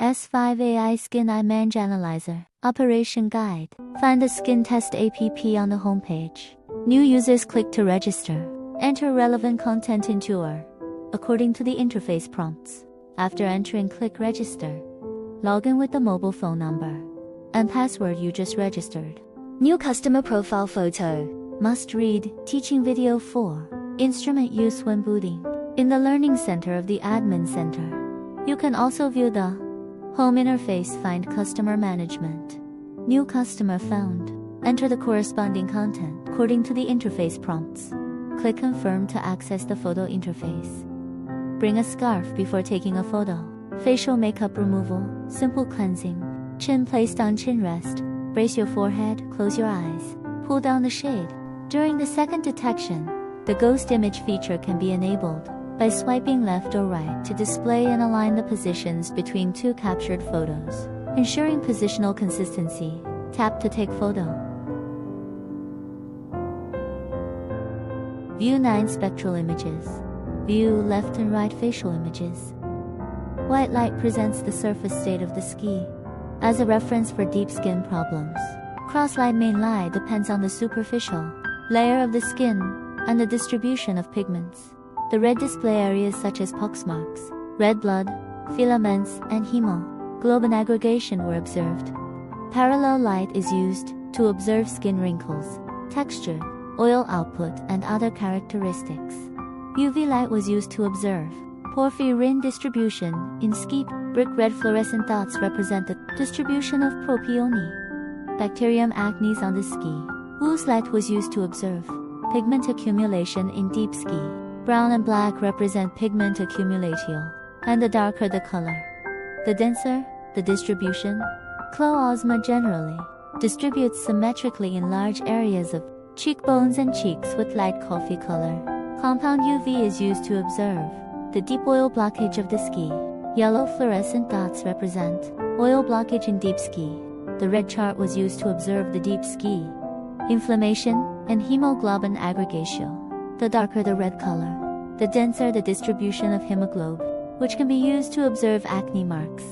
S5 AI Skin Image Analyzer. Operation Guide. Find the Skin Test app on the homepage. New users click to register. Enter relevant content into your according to the interface prompts. After entering, click Register. Log in with the mobile phone number and password you just registered. New customer profile photo. Must read. Teaching video 4. Instrument use when booting. In the Learning Center of the Admin Center. You can also view the home interface. Find customer management. New customer found. Enter the corresponding content according to the interface prompts. Click Confirm to access the photo interface. Bring a scarf before taking a photo. Facial makeup removal. Simple cleansing. Chin placed on chin rest. Brace your forehead, close your eyes. Pull down the shade. During the second detection, the ghost image feature can be enabled by swiping left or right to display and align the positions between two captured photos, ensuring positional consistency. Tap to take photo. View 9 spectral images. View left and right facial images. White light presents the surface state of the ski as a reference for deep skin problems. Cross-light main light depends on the superficial layer of the skin and the distribution of pigments. The red display areas such as poxmarks, red blood, filaments, and hemoglobin aggregation were observed. Parallel light is used to observe skin wrinkles, texture, oil output, and other characteristics. UV light was used to observe porphyrin distribution in ski. Brick red fluorescent dots represent the distribution of Propionium bacterium acnes on the ski. Ooze light was used to observe pigment accumulation in deep ski. Brown and black represent pigment accumulatio, and the darker the color, the denser the distribution. Cloasma generally distributes symmetrically in large areas of cheekbones and cheeks with light coffee color. Compound UV is used to observe the deep oil blockage of the ski. Yellow fluorescent dots represent oil blockage in deep ski. The red chart was used to observe the deep ski inflammation and hemoglobin aggregation. The darker the red color, the denser the distribution of hemoglobin, which can be used to observe acne marks,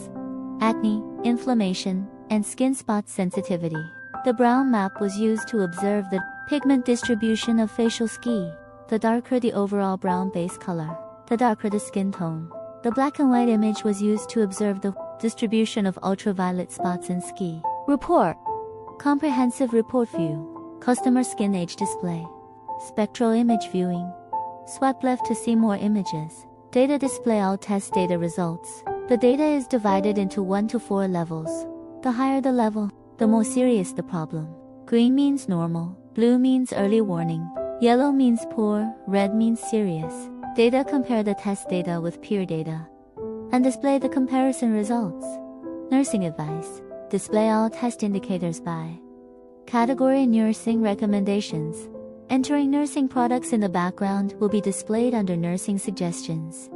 acne, inflammation, and skin spot sensitivity. The brown map was used to observe the pigment distribution of facial ski. The darker the overall brown base color, the darker the skin tone. The black and white image was used to observe the distribution of ultraviolet spots in ski. Report. Comprehensive report view. Customer skin age display. Spectral image viewing. Swipe left to see more images. Data display all test data results. The data is divided into 1 to 4 levels. The higher the level, the more serious the problem. Green means normal, blue means early warning, yellow means poor, red means serious. Data compare the test data with peer data and display the comparison results. Nursing advice. Display all test indicators by category. Nursing recommendations. Entering nursing products in the background will be displayed under nursing suggestions.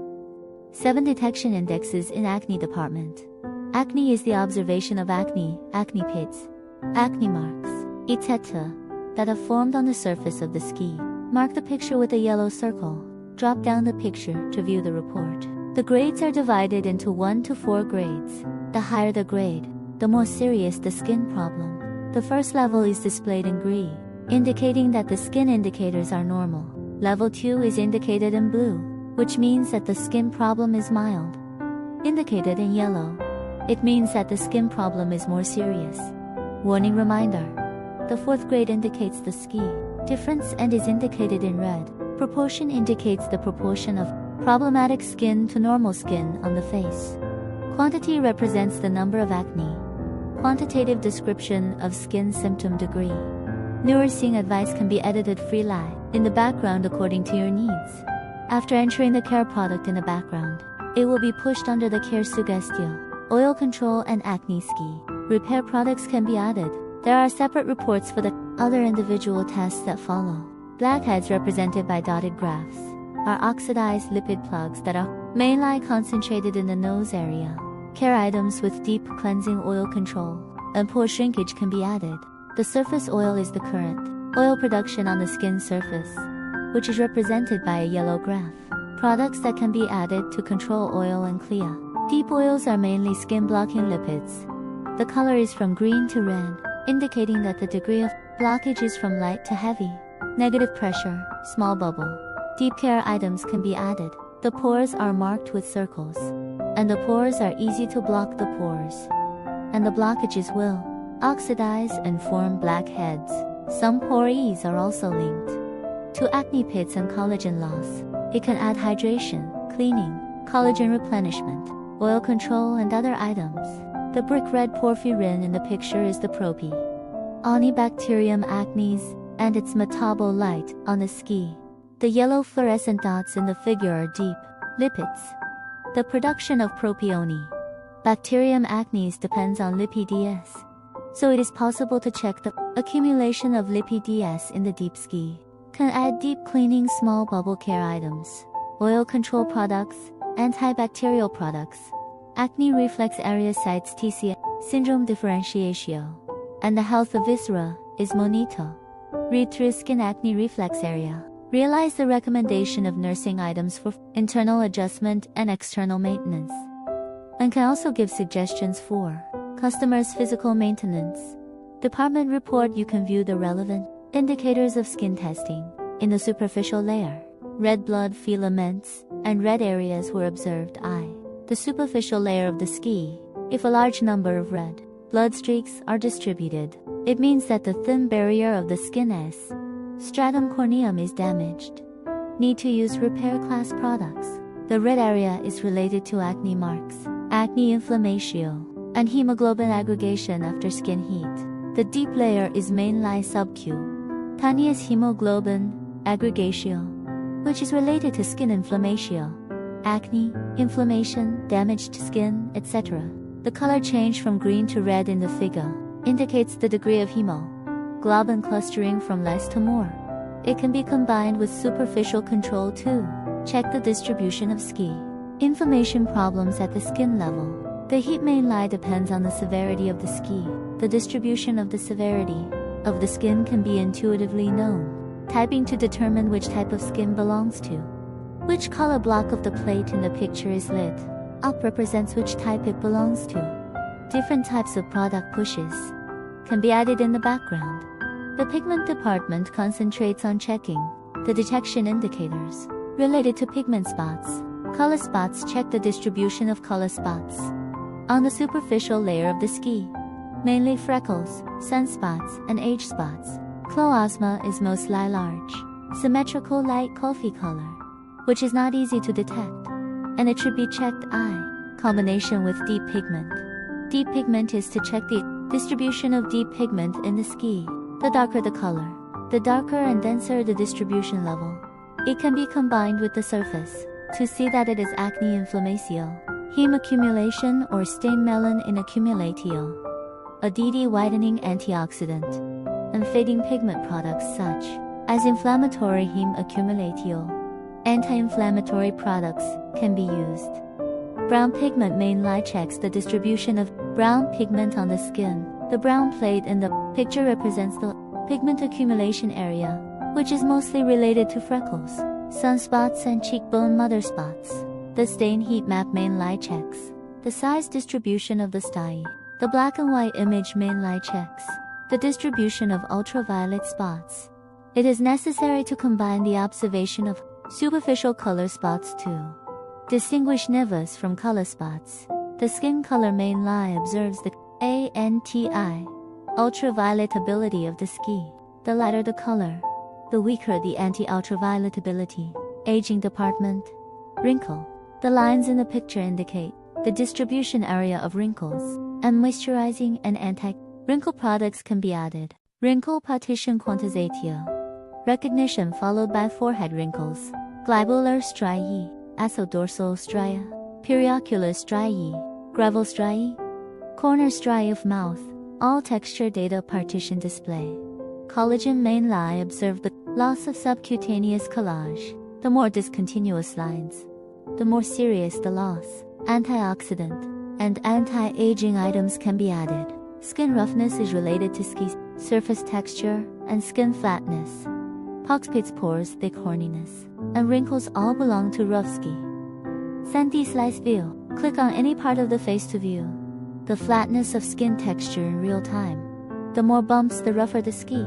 7 detection indexes in acne department. Acne is the observation of acne, acne pits, acne marks, etc. that have formed on the surface of the ski. Mark the picture with a yellow circle. Drop down the picture to view the report. The grades are divided into 1 to 4 grades. The higher the grade, the more serious the skin problem. The first level is displayed in green, indicating that the skin indicators are normal. Level 2 is indicated in blue, which means that the skin problem is mild. Indicated in yellow, it means that the skin problem is more serious. Warning reminder. The 4th grade indicates the ski difference and is indicated in red. Proportion indicates the proportion of problematic skin to normal skin on the face. Quantity represents the number of acne. Quantitative description of skin symptom degree. Nursing advice can be edited freely in the background according to your needs. After entering the care product in the background, it will be pushed under the care suggestion. Oil control and acne ski repair products can be added. There are separate reports for the other individual tests that follow. Blackheads represented by dotted graphs are oxidized lipid plugs that are mainly concentrated in the nose area. Care items with deep cleansing oil control and pore shrinkage can be added. The surface oil is the current oil production on the skin surface, which is represented by a yellow graph. Products that can be added to control oil and clear Deep oils are mainly skin-blocking lipids. The color is from green to red, indicating that the degree of blockage is from light to heavy. Negative pressure, small bubble. Deep care items can be added. The pores are marked with circles. And the pores are easy to block the pores. And the blockages will oxidize and form blackheads. Some pores are also linked to acne pits and collagen loss. It can add hydration, cleaning, collagen replenishment, oil control and other items. The brick red porphyrin in the picture is the Propi. Onibacterium acnes and its metabolite on the ski. The yellow fluorescent dots in the figure are deep lipids. The production of propioni. Bacterium acnes depends on lipids. So it is possible to check the accumulation of lipids in the deep ski. Can add deep cleaning small bubble care items. Oil control products, antibacterial products. Acne reflex area sites TC syndrome differentiatio. And the health of viscera is Monito. Read through skin acne reflex area. Realize the recommendation of nursing items for internal adjustment and external maintenance. And can also give suggestions for customers' physical maintenance. Department report. You can view the relevant indicators of skin testing in the superficial layer. Red blood filaments and red areas were observed. The superficial layer of the ski. If a large number of red blood streaks are distributed, it means that the thin barrier of the skin S stratum corneum is damaged. Need to use repair class products. The red area is related to acne marks, acne inflammatio, and hemoglobin aggregation after skin heat. The deep layer is mainly subcutaneous hemoglobin aggregatio, which is related to skin inflammatio, acne, inflammation, damaged skin, etc. The color change from green to red in the figure indicates the degree of hemoglobin clustering from less to more. It can be combined with superficial control to check the distribution of ski inflammation problems at the skin level. The heat mainly depends on the severity of the ski. The distribution of the severity of the skin can be intuitively known. Typing to determine which type of skin belongs to. Which color block of the plate in the picture is lit up represents which type it belongs to. Different types of product pushes can be added in the background. The pigment department concentrates on checking the detection indicators related to pigment spots. Color spots check the distribution of color spots on the superficial layer of the ski. Mainly freckles, sunspots, and age spots. Chloasma is mostly large, symmetrical light coffee color, which is not easy to detect, and it should be checked combination with deep pigment. Deep pigment is to check the distribution of deep pigment in the ski. The darker the color, the darker and denser the distribution level. It can be combined with the surface to see that it is acne inflammatio, heme accumulation or stain melon in accumulatio. A DD whitening antioxidant and fading pigment products such as inflammatory heme accumulatio. Anti-inflammatory products can be used. Brown pigment mainly checks the distribution of brown pigment on the skin. The brown plate in the picture represents the pigment accumulation area, which is mostly related to freckles, sunspots and cheekbone mother spots. The stain heat map mainly checks the size distribution of the sty. The black and white image mainly checks the distribution of ultraviolet spots. It is necessary to combine the observation of superficial color spots to distinguish nevus from color spots. The skin color mainly observes the ANTI, ultraviolet ability of the ski. The lighter the color, the weaker the anti-ultraviolet ability. Aging department. Wrinkle. The lines in the picture indicate the distribution area of wrinkles, and moisturizing and anti-wrinkle products can be added. Wrinkle partition quantizatio. Recognition followed by forehead wrinkles. Glandular striae, acidorsal stria, periocular striae, gravel striae, corner striae of mouth, all texture data partition display. Collagen mainly observe the loss of subcutaneous collage. The more discontinuous lines, the more serious the loss. Antioxidant and anti-aging items can be added. Skin roughness is related to ski surface texture and skin flatness. Pox-pits, pores, thick horniness, and wrinkles all belong to rough ski. Sandy slice view. Click on any part of the face to view the flatness of skin texture in real time. The more bumps, the rougher the ski.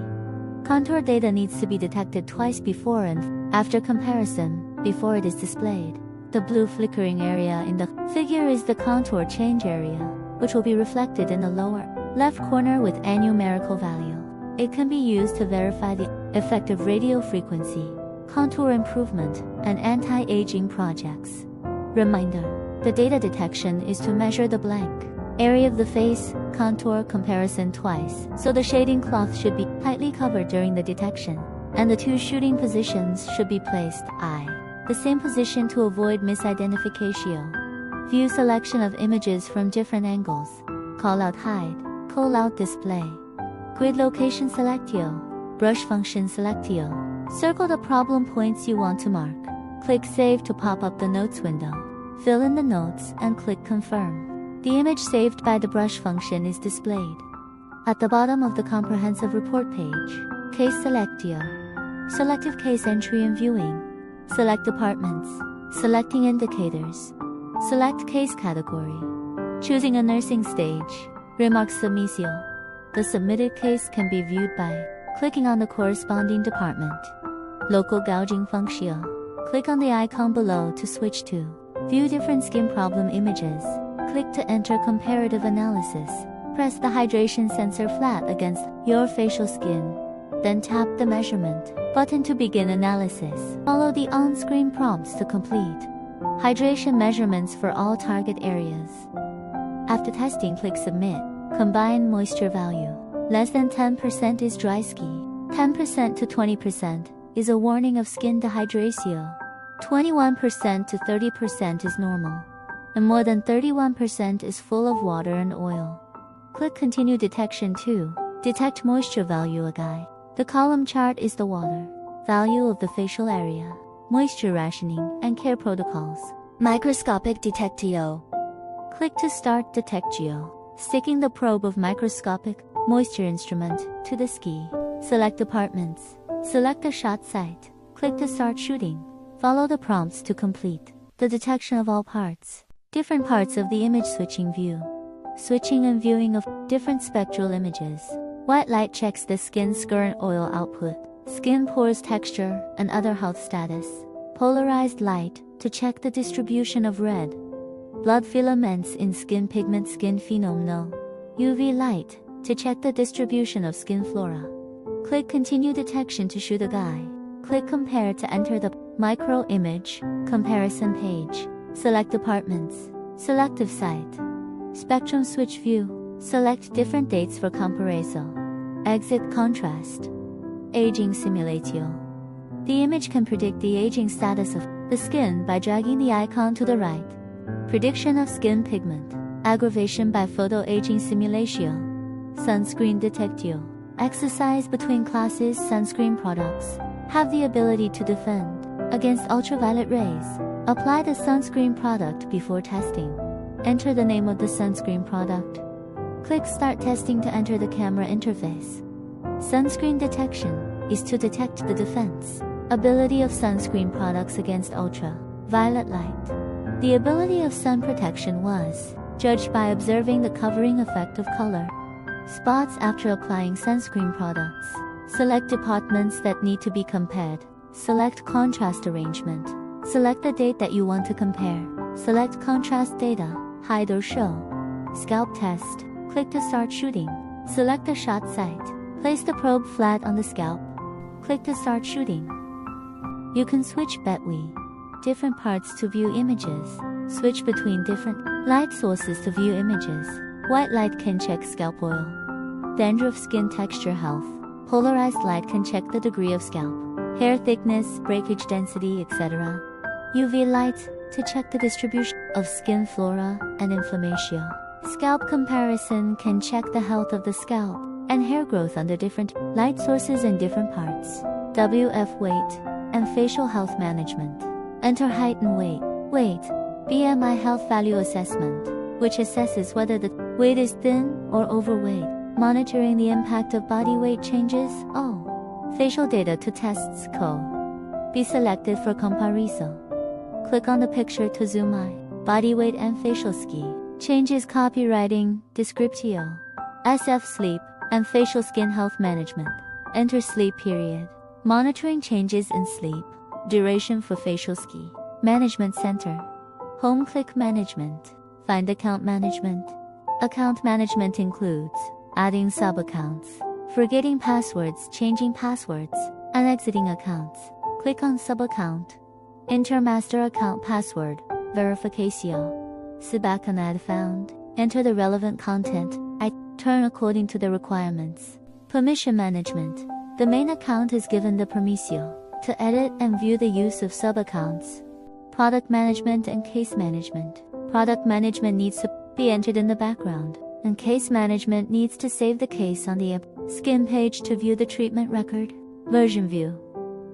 Contour data needs to be detected twice before and after comparison, before it is displayed. The blue flickering area in the figure is the contour change area, which will be reflected in the lower left corner with a numerical value. It can be used to verify the effect of radio frequency, contour improvement, and anti-aging projects. Reminder: the data detection is to measure the blank area of the face contour comparison twice, so the shading cloth should be tightly covered during the detection, and the two shooting positions should be placed the same position to avoid misidentification. View selection of images from different angles. Call out hide, call out display. Grid location selectio. Brush function selectio. Circle the problem points you want to mark. Click Save to pop up the notes window. Fill in the notes and click Confirm. The image saved by the brush function is displayed. At the bottom of the comprehensive report page, Case Selectio. Selective case entry and viewing. Select departments. Selecting indicators. Select case category. Choosing a nursing stage. Remark submissio. The submitted case can be viewed by clicking on the corresponding department. Local gouging function. Click on the icon below to switch to View different skin problem images. Click to enter comparative analysis. Press the hydration sensor flat against your facial skin. Then tap the measurement button to begin analysis. Follow the on-screen prompts to complete hydration measurements for all target areas. After testing, click Submit. Combined moisture value. Less than 10% is dry ski. 10% to 20% is a warning of skin dehydration. 21% to 30% is normal. And more than 31% is full of water and oil. Click Continue Detection to detect moisture value guide. The column chart is the water value of the facial area, moisture rationing, and care protocols. Microscopic Detectio. Click to start Detectio. Sticking the probe of microscopic moisture instrument to the ski. Select departments. Select the shot site. Click to start shooting. Follow the prompts to complete the detection of all parts. Different parts of the image switching view. Switching and viewing of different spectral images. White light checks the skin's current oil output, skin pores texture, and other health status. Polarized light to check the distribution of red blood filaments in skin pigment skin phenomena. UV light to check the distribution of skin flora. Click Continue Detection to shoot a guy. Click Compare to enter the micro image comparison page. Select departments. Selective site. Spectrum switch view. Select different dates for comparison. Exit contrast. Aging simulatio. The image can predict the aging status of the skin by dragging the icon to the right. Prediction of skin pigment. Aggravation by photo-aging simulation. Sunscreen detectio. Exercise between classes. Sunscreen products have the ability to defend against ultraviolet rays. Apply the sunscreen product before testing. Enter the name of the sunscreen product. Click Start Testing to enter the camera interface. Sunscreen detection is to detect the defense ability of sunscreen products against ultraviolet light. The ability of sun protection was judged by observing the covering effect of color spots after applying sunscreen products. Select departments that need to be compared. Select contrast arrangement. Select the date that you want to compare. Select contrast data, hide or show. Scalp test. Click to start shooting. Select the shot site. Place the probe flat on the scalp. Click to start shooting. You can switch between different parts to view images. Switch between different light sources to view images. White light can check scalp oil. Dandruff skin texture health. Polarized light can check the degree of scalp, hair thickness, breakage density, etc. UV light to check the distribution of skin flora and inflammation. Scalp comparison can check the health of the scalp and hair growth under different light sources in different parts. WF weight and facial health management. Enter height and weight. Weight. BMI health value assessment, which assesses whether the weight is thin or overweight. Monitoring the impact of body weight changes. Facial data to tests co. Be selected for comparison. Click on the picture to zoom eye. body weight and facial ski. Changes copywriting, descriptio. SF sleep and facial skin health management. Enter sleep period. Monitoring changes in sleep. Duration for facial ski. Management center. Home click management. Find account management. Account management includes adding sub-accounts, forgetting passwords, changing passwords, and exiting accounts. Click on sub-account. Enter master account password, verification. Back on ad found. Enter the relevant content. Turn according to the requirements. Permission management. The main account is given the permiso to edit and view the use of sub-accounts. Product management and case management. Product management needs to be entered in the background, and case management needs to save the case on the skin page to view the treatment record. Version view.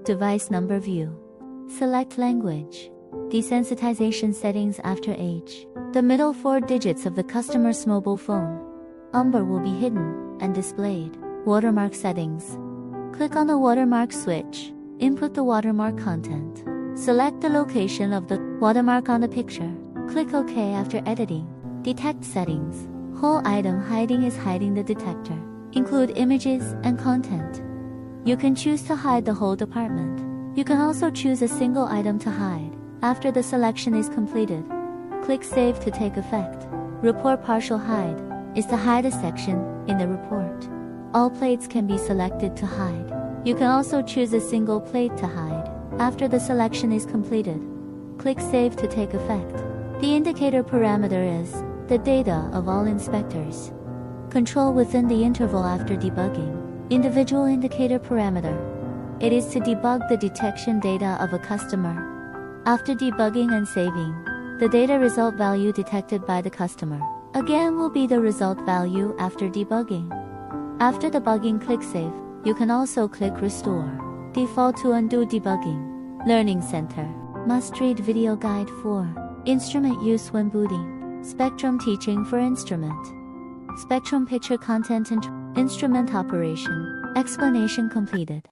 Device number view. Select language. Desensitization settings after age. The middle 4 digits of the customer's mobile phone number will be hidden and displayed. Watermark settings. Click on the watermark switch. Input the watermark content. Select the location of the watermark on the picture. Click OK after editing. Detect settings. Whole item hiding is hiding the detector. Include images and content. You can choose to hide the whole department. You can also choose a single item to hide. After the selection is completed, click Save to take effect. Report partial hide is to hide a section in the report. All plates can be selected to hide. You can also choose a single plate to hide. After the selection is completed, click Save to take effect. The indicator parameter is the data of all inspectors. Control within the interval after debugging. Individual indicator parameter. It is to debug the detection data of a customer. After debugging and saving, the data result value detected by the customer again will be the result value after debugging. After debugging, click Save. You can also click Restore. Default to undo debugging. Learning Center. Must-read video guide for instrument use when booting. Spectrum teaching for instrument. Spectrum picture content and instrument operation. Explanation completed.